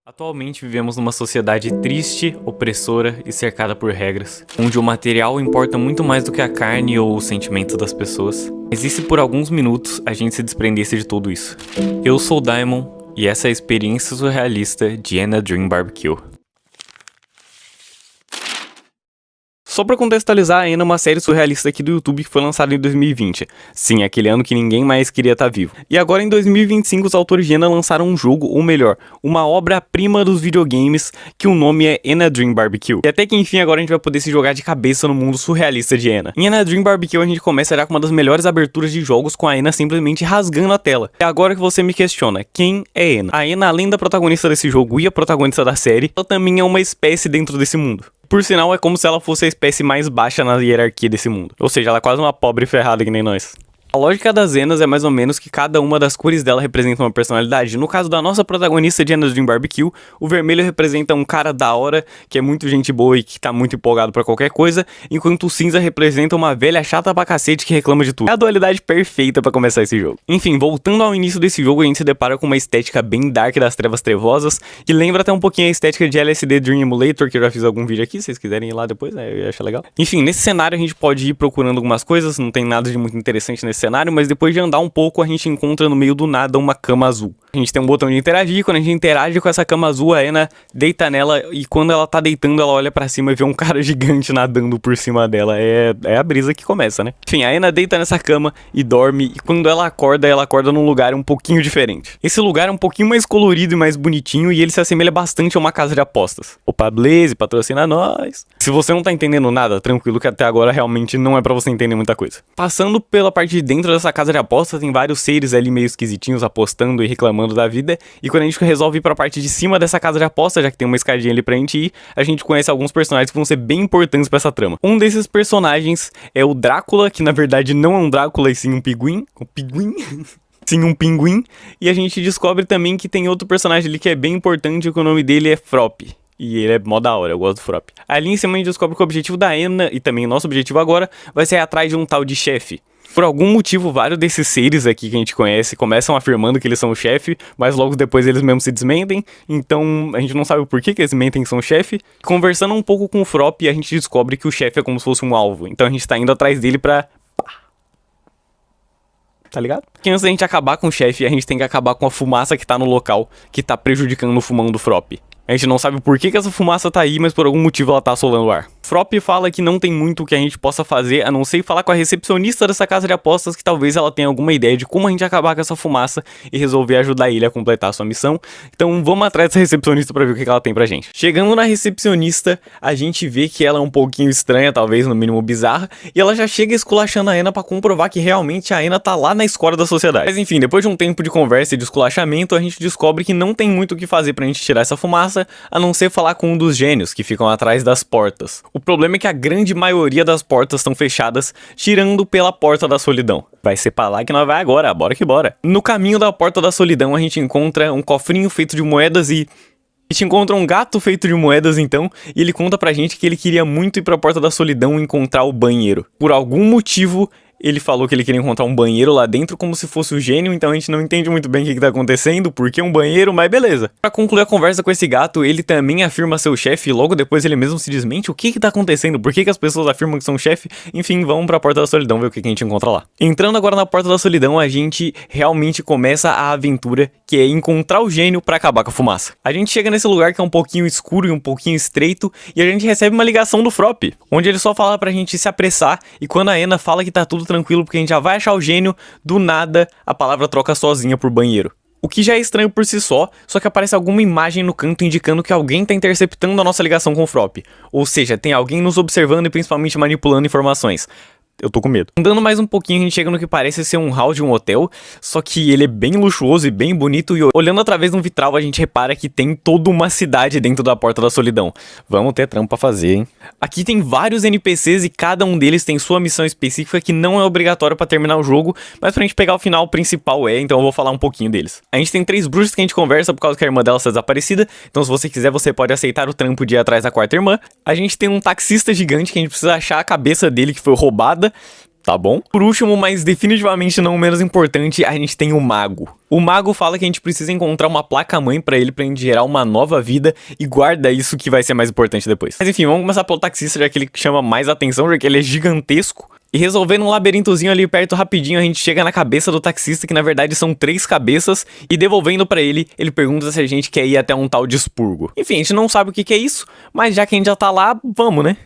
Atualmente vivemos numa sociedade triste, opressora e cercada por regras, onde o material importa muito mais do que a carne ou os sentimentos das pessoas. Mas e se por alguns minutos a gente se desprendesse de tudo isso? Eu sou o Daimon e essa é a experiência surrealista de In a Dream Barbecue. Só pra contextualizar, a Ena é uma série surrealista aqui do YouTube que foi lançada em 2020. Sim, aquele ano que ninguém mais queria estar vivo. E agora em 2025 os autores de Ena lançaram um jogo, ou melhor, uma obra-prima dos videogames, que o nome é In a Dream Barbecue. E até que enfim agora a gente vai poder se jogar de cabeça no mundo surrealista de Ena. Em In a Dream Barbecue a gente começa já com uma das melhores aberturas de jogos, com a Ena simplesmente rasgando a tela. E agora que você me questiona, quem é Ena? A Ena, além da protagonista desse jogo e a protagonista da série, ela também é uma espécie dentro desse mundo. Por sinal, é como se ela fosse a espécie mais baixa na hierarquia desse mundo. Ou seja, ela é quase uma pobre ferrada que nem nós. A lógica das Enas é mais ou menos que cada uma das cores dela representa uma personalidade. No caso da nossa protagonista de In a Dream Barbecue, o vermelho representa um cara da hora, que é muito gente boa e que tá muito empolgado pra qualquer coisa, enquanto o cinza representa uma velha chata pra cacete que reclama de tudo. É a dualidade perfeita pra começar esse jogo. Enfim, voltando ao início desse jogo, a gente se depara com uma estética bem dark das trevas trevosas, que lembra até um pouquinho a estética de LSD Dream Emulator, que eu já fiz algum vídeo aqui, se vocês quiserem ir lá depois, eu ia achar legal. Enfim, nesse cenário a gente pode ir procurando algumas coisas, não tem nada de muito interessante nesse cenário, mas depois de andar um pouco a gente encontra no meio do nada uma cama azul. A gente tem um botão de interagir, quando a gente interage com essa cama azul, a Ena deita nela e quando ela tá deitando ela olha pra cima e vê um cara gigante nadando por cima dela. É a brisa que começa, né? Enfim, a Ena deita nessa cama e dorme e quando ela acorda num lugar um pouquinho diferente. Esse lugar é um pouquinho mais colorido e mais bonitinho e ele se assemelha bastante a uma casa de apostas. Opa, Blaze, patrocina nós! Se você não tá entendendo nada, tranquilo que até agora realmente não é pra você entender muita coisa. Passando pela parte de dentro dessa casa de apostas, tem vários seres ali meio esquisitinhos apostando e reclamando da vida, e quando a gente resolve ir pra parte de cima dessa casa de aposta, já que tem uma escadinha ali pra gente ir, a gente conhece alguns personagens que vão ser bem importantes pra essa trama. Um desses personagens é o Drácula, que na verdade não é um Drácula e sim um pinguim. Sim, um pinguim. E a gente descobre também que tem outro personagem ali que é bem importante, que o nome dele é Frop. E ele é mó da hora, eu gosto do Frop. Ali em cima a gente descobre que o objetivo da Ena, e também o nosso objetivo agora, vai ser ir atrás de um tal de chefe. Por algum motivo, vários desses seres aqui que a gente conhece começam afirmando que eles são o chefe, mas logo depois eles mesmos se desmentem, então a gente não sabe o porquê que eles mentem que são o chefe. Conversando um pouco com o Frop, a gente descobre que o chefe é como se fosse um alvo, então a gente tá indo atrás dele pra... Tá ligado? Porque antes da gente acabar com o chefe, a gente tem que acabar com a fumaça que tá no local, que tá prejudicando o fumão do Frop. A gente não sabe por que essa fumaça tá aí, mas por algum motivo ela tá assolando o ar. Frop fala que não tem muito o que a gente possa fazer, a não ser falar com a recepcionista dessa casa de apostas, que talvez ela tenha alguma ideia de como a gente acabar com essa fumaça e resolver ajudar ele a completar a sua missão. Então vamos atrás dessa recepcionista pra ver o que ela tem pra gente. Chegando na recepcionista, a gente vê que ela é um pouquinho estranha, talvez no mínimo bizarra, e ela já chega esculachando a Ena pra comprovar que realmente a Ena tá lá na escola da sociedade. Mas enfim, depois de um tempo de conversa e de esculachamento, a gente descobre que não tem muito o que fazer pra gente tirar essa fumaça, a não ser falar com um dos gênios que ficam atrás das portas. O problema é que a grande maioria das portas estão fechadas, tirando pela Porta da Solidão. Vai ser pra lá que nós vai agora, bora que bora. No caminho da Porta da Solidão a gente encontra um cofrinho feito de moedas e... A gente encontra um gato feito de moedas então, e ele conta pra gente que ele queria muito ir pra Porta da Solidão e encontrar o banheiro. Por algum motivo... Ele falou que ele queria encontrar um banheiro lá dentro como se fosse o gênio, então a gente não entende muito bem o que tá acontecendo, por que um banheiro, mas beleza. Pra concluir a conversa com esse gato, ele também afirma ser o chefe e logo depois ele mesmo se desmente o que tá acontecendo, por que as pessoas afirmam que são o chefe, enfim, vamos pra Porta da Solidão ver o que a gente encontra lá. Entrando agora na Porta da Solidão, a gente realmente começa a aventura, que é encontrar o gênio pra acabar com a fumaça. A gente chega nesse lugar que é um pouquinho escuro e um pouquinho estreito, e a gente recebe uma ligação do Frop, onde ele só fala pra gente se apressar, e quando a Ena fala que tá tudo tranquilo porque a gente já vai achar o gênio, do nada a palavra troca sozinha por banheiro. O que já é estranho por si só que aparece alguma imagem no canto indicando que alguém tá interceptando a nossa ligação com o Frop. Ou seja, tem alguém nos observando e principalmente manipulando informações. Eu tô com medo. Andando mais um pouquinho, a gente chega no que parece ser um hall de um hotel, só que ele é bem luxuoso e bem bonito, e olhando através de um vitral, a gente repara que tem toda uma cidade dentro da Porta da Solidão. Vamos ter trampo pra fazer, hein? Aqui tem vários NPCs e cada um deles tem sua missão específica que não é obrigatória pra terminar o jogo, mas pra gente pegar o final principal então eu vou falar um pouquinho deles. A gente tem 3 bruxas que a gente conversa por causa que a irmã dela está desaparecida, então se você quiser, você pode aceitar o trampo de ir atrás da quarta irmã. A gente tem um taxista gigante que a gente precisa achar a cabeça dele que foi roubada. tá bom? Por último, mas definitivamente não menos importante, a gente tem o mago. O mago fala que a gente precisa encontrar uma placa-mãe pra ele gente gerar uma nova vida e guarda isso que vai ser mais importante depois. Mas enfim, vamos começar pelo taxista, já que ele chama mais atenção, já que ele é gigantesco. E resolvendo um labirintozinho ali perto rapidinho, a gente chega na cabeça do taxista, que na verdade são 3 cabeças, e devolvendo pra ele, ele pergunta se a gente quer ir até um tal de expurgo. Enfim, a gente não sabe o que é isso, mas já que a gente já tá lá, vamos, né?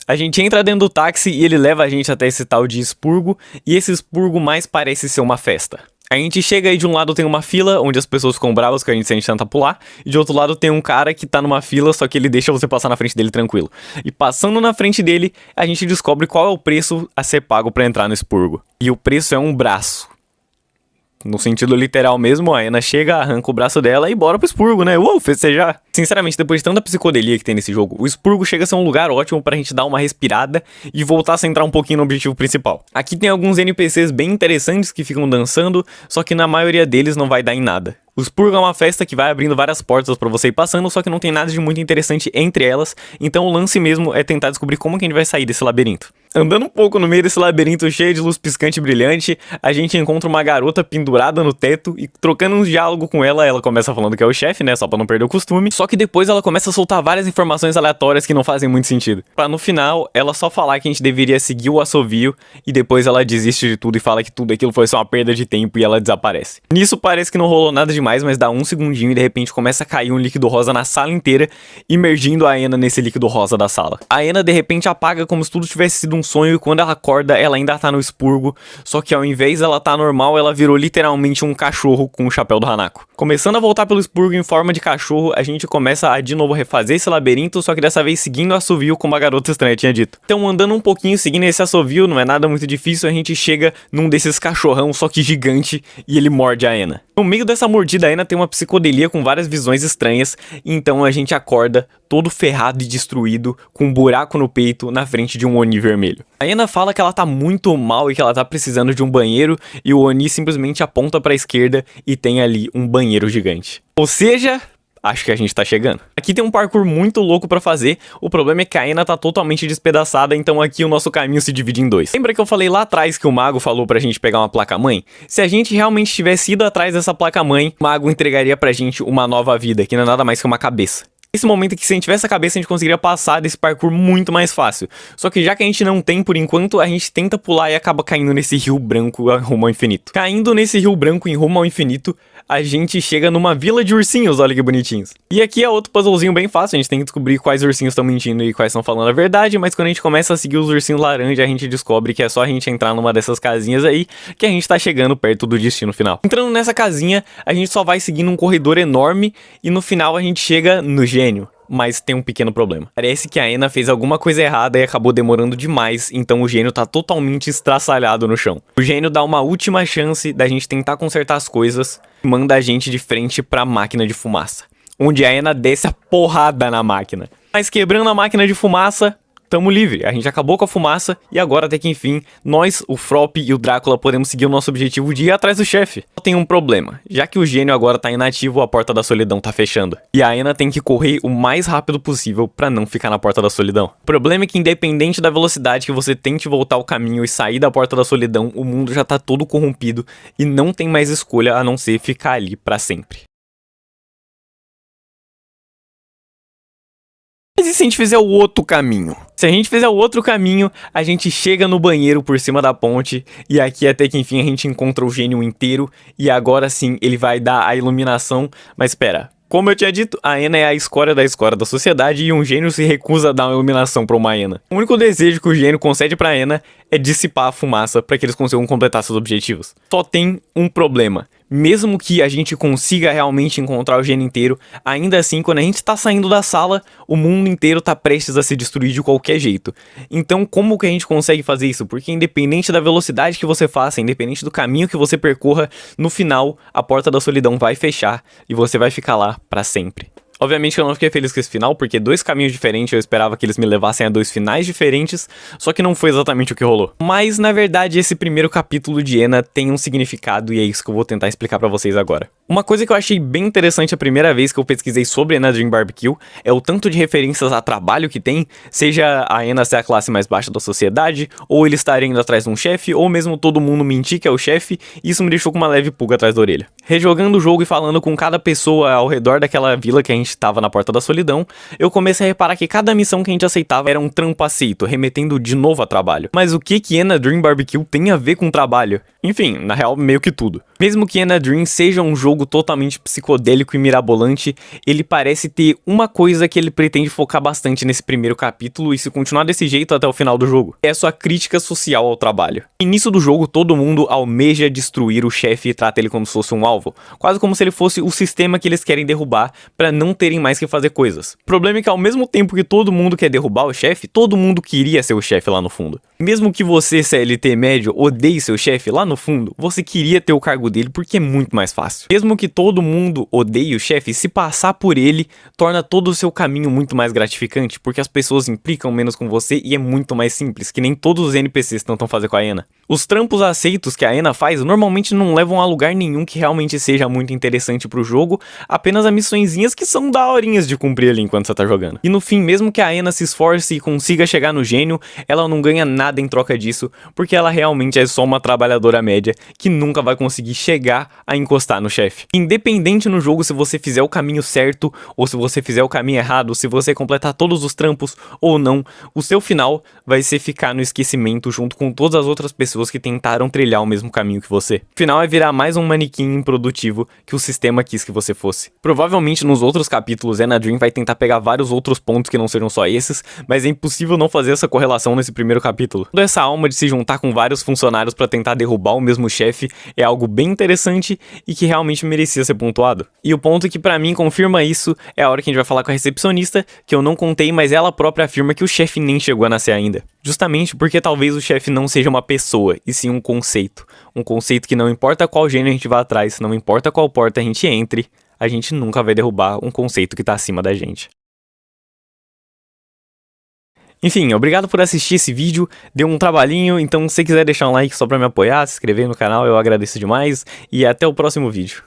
A gente entra dentro do táxi e ele leva a gente até esse tal de expurgo, e esse expurgo mais parece ser uma festa. A gente chega aí, de um lado tem uma fila, onde as pessoas ficam bravas que a gente tenta pular, e de outro lado tem um cara que tá numa fila, só que ele deixa você passar na frente dele tranquilo. E passando na frente dele, a gente descobre qual é o preço a ser pago pra entrar no expurgo. E o preço é um braço. No sentido literal mesmo, a Ana chega, arranca o braço dela e bora pro expurgo, né? Uou, festejar! Sinceramente, depois de tanta psicodelia que tem nesse jogo, o expurgo chega a ser um lugar ótimo pra gente dar uma respirada e voltar a centrar um pouquinho no objetivo principal. Aqui tem alguns NPCs bem interessantes que ficam dançando, só que na maioria deles não vai dar em nada. O expurgo é uma festa que vai abrindo várias portas pra você ir passando, só que não tem nada de muito interessante entre elas, então o lance mesmo é tentar descobrir como que a gente vai sair desse labirinto. Andando um pouco no meio desse labirinto cheio de luz piscante e brilhante, a gente encontra uma garota pendurada no teto e trocando um diálogo com ela, ela começa falando que é o chefe, né, só pra não perder o costume, só que depois ela começa a soltar várias informações aleatórias que não fazem muito sentido. Pra no final, ela só falar que a gente deveria seguir o assovio e depois ela desiste de tudo e fala que tudo aquilo foi só uma perda de tempo e ela desaparece. Nisso parece que não rolou nada demais, mas dá um segundinho e de repente começa a cair um líquido rosa na sala inteira, imergindo a Ana nesse líquido rosa da sala. A Ana de repente apaga como se tudo tivesse sido um sonho e quando ela acorda, ela ainda tá no expurgo, só que ao invés dela tá normal, ela virou literalmente um cachorro com o chapéu do Hanako. Começando a voltar pelo expurgo em forma de cachorro, a gente começa a de novo refazer esse labirinto, só que dessa vez seguindo o assovio como a garota estranha tinha dito. Então andando um pouquinho seguindo esse assovio, não é nada muito difícil, a gente chega num desses cachorrão, só que gigante, e ele morde a Ana. No meio dessa mordida, a Ana tem uma psicodelia com várias visões estranhas, então a gente acorda todo ferrado e destruído, com um buraco no peito na frente de um Oni vermelho. A Ana fala que ela tá muito mal e que ela tá precisando de um banheiro, e o Oni simplesmente aponta pra esquerda e tem ali um banheiro gigante. Ou seja, acho que a gente tá chegando. Aqui tem um parkour muito louco pra fazer, o problema é que a Ana tá totalmente despedaçada, então aqui o nosso caminho se divide em 2. Lembra que eu falei lá atrás que o mago falou pra gente pegar uma placa-mãe? Se a gente realmente tivesse ido atrás dessa placa-mãe, o mago entregaria pra gente uma nova vida, que não é nada mais que uma cabeça. Nesse momento aqui, se a gente tivesse a cabeça, a gente conseguiria passar desse parkour muito mais fácil. Só que já que a gente não tem por enquanto, a gente tenta pular e acaba caindo nesse rio branco rumo ao infinito. Caindo nesse rio branco em rumo ao infinito, a gente chega numa vila de ursinhos, olha que bonitinhos. E aqui é outro puzzlezinho bem fácil, a gente tem que descobrir quais ursinhos estão mentindo e quais estão falando a verdade, mas quando a gente começa a seguir os ursinhos laranja, a gente descobre que é só a gente entrar numa dessas casinhas aí, que a gente tá chegando perto do destino final. Entrando nessa casinha, a gente só vai seguindo um corredor enorme e no final a gente chega no gênio. Mas tem um pequeno problema. Parece que a Ana fez alguma coisa errada e acabou demorando demais, então o gênio tá totalmente estraçalhado no chão. O gênio dá uma última chance da gente tentar consertar as coisas e manda a gente de frente pra máquina de fumaça, onde a Ana desce a porrada na máquina. Mas quebrando a máquina de fumaça, tamo livre, a gente acabou com a fumaça e agora até que enfim, nós, o Frop e o Drácula podemos seguir o nosso objetivo de ir atrás do chefe. Só tem um problema, já que o gênio agora tá inativo, a porta da solidão tá fechando. E a Ana tem que correr o mais rápido possível pra não ficar na porta da solidão. O problema é que independente da velocidade que você tente voltar o caminho e sair da porta da solidão, o mundo já tá todo corrompido e não tem mais escolha a não ser ficar ali pra sempre. Mas e se a gente fizer o outro caminho? Se a gente fizer o outro caminho, a gente chega no banheiro por cima da ponte e aqui até que enfim a gente encontra o gênio inteiro e agora sim ele vai dar a iluminação, mas espera. Como eu tinha dito, a Ana é a escória da sociedade e um gênio se recusa a dar uma iluminação pra uma Ana. O único desejo que o gênio concede pra Ana é dissipar a fumaça para que eles consigam completar seus objetivos. Só tem um problema. Mesmo que a gente consiga realmente encontrar o gênio inteiro, ainda assim, quando a gente tá saindo da sala, o mundo inteiro tá prestes a se destruir de qualquer jeito. Então, como que a gente consegue fazer isso? Porque independente da velocidade que você faça, independente do caminho que você percorra, no final, a porta da solidão vai fechar e você vai ficar lá pra sempre. Obviamente eu não fiquei feliz com esse final, porque 2 caminhos diferentes eu esperava que eles me levassem a 2 finais diferentes, só que não foi exatamente o que rolou. Mas, na verdade, esse primeiro capítulo de Ena tem um significado e é isso que eu vou tentar explicar pra vocês agora. Uma coisa que eu achei bem interessante a primeira vez que eu pesquisei sobre Ena Dream Barbecue é o tanto de referências a trabalho que tem, seja a Ena ser a classe mais baixa da sociedade, ou ele estar indo atrás de um chefe, ou mesmo todo mundo mentir que é o chefe, e isso me deixou com uma leve pulga atrás da orelha. Rejogando o jogo e falando com cada pessoa ao redor daquela vila que a gente tava na Porta da Solidão, eu comecei a reparar que cada missão que a gente aceitava era um trampo aceito, remetendo de novo a trabalho. Mas o que Ena Dream Barbecue tem a ver com trabalho? Enfim, na real, meio que tudo. Mesmo que Ena Dream seja um jogo totalmente psicodélico e mirabolante, ele parece ter uma coisa que ele pretende focar bastante nesse primeiro capítulo e se continuar desse jeito até o final do jogo. É sua crítica social ao trabalho. No início do jogo, todo mundo almeja destruir o chefe e trata ele como se fosse um alvo, quase como se ele fosse o sistema que eles querem derrubar para não terem mais que fazer coisas. O problema é que ao mesmo tempo que todo mundo quer derrubar o chefe, todo mundo queria ser o chefe lá no fundo. Mesmo que você, CLT médio, odeie seu chefe, lá no fundo, você queria ter o cargo dele porque é muito mais fácil. Mesmo que todo mundo odeie o chefe, se passar por ele, torna todo o seu caminho muito mais gratificante, porque as pessoas implicam menos com você e é muito mais simples, que nem todos os NPCs tentam fazer com a Ena. Os trampos aceitos que a Ena faz normalmente não levam a lugar nenhum que realmente seja muito interessante pro jogo, apenas a missõezinhas que são daorinhas de cumprir ali enquanto você tá jogando. E no fim, mesmo que a Ena se esforce e consiga chegar no gênio, ela não ganha nada em troca disso, porque ela realmente é só uma trabalhadora média que nunca vai conseguir chegar a encostar no chefe. Independente no jogo se você fizer o caminho certo ou se você fizer o caminho errado, se você completar todos os trampos ou não, o seu final vai ser ficar no esquecimento junto com todas as outras pessoas que tentaram trilhar o mesmo caminho que você. O final é virar mais um manequim improdutivo que o sistema quis que você fosse. Provavelmente nos outros capítulos Ena Dream vai tentar pegar vários outros pontos que não sejam só esses, mas é impossível não fazer essa correlação nesse primeiro capítulo. Toda essa alma de se juntar com vários funcionários para tentar derrubar o mesmo chefe é algo bem interessante e que realmente merecia ser pontuado. E o ponto que pra mim confirma isso é a hora que a gente vai falar com a recepcionista, que eu não contei, mas ela própria afirma que o chefe nem chegou a nascer ainda. Justamente porque talvez o chefe não seja uma pessoa, e sim um conceito. Um conceito que não importa qual gênero a gente vá atrás, não importa qual porta a gente entre, a gente nunca vai derrubar um conceito que tá acima da gente. Enfim, obrigado por assistir esse vídeo, deu um trabalhinho, então se você quiser deixar um like só pra me apoiar, se inscrever no canal, eu agradeço demais, e até o próximo vídeo.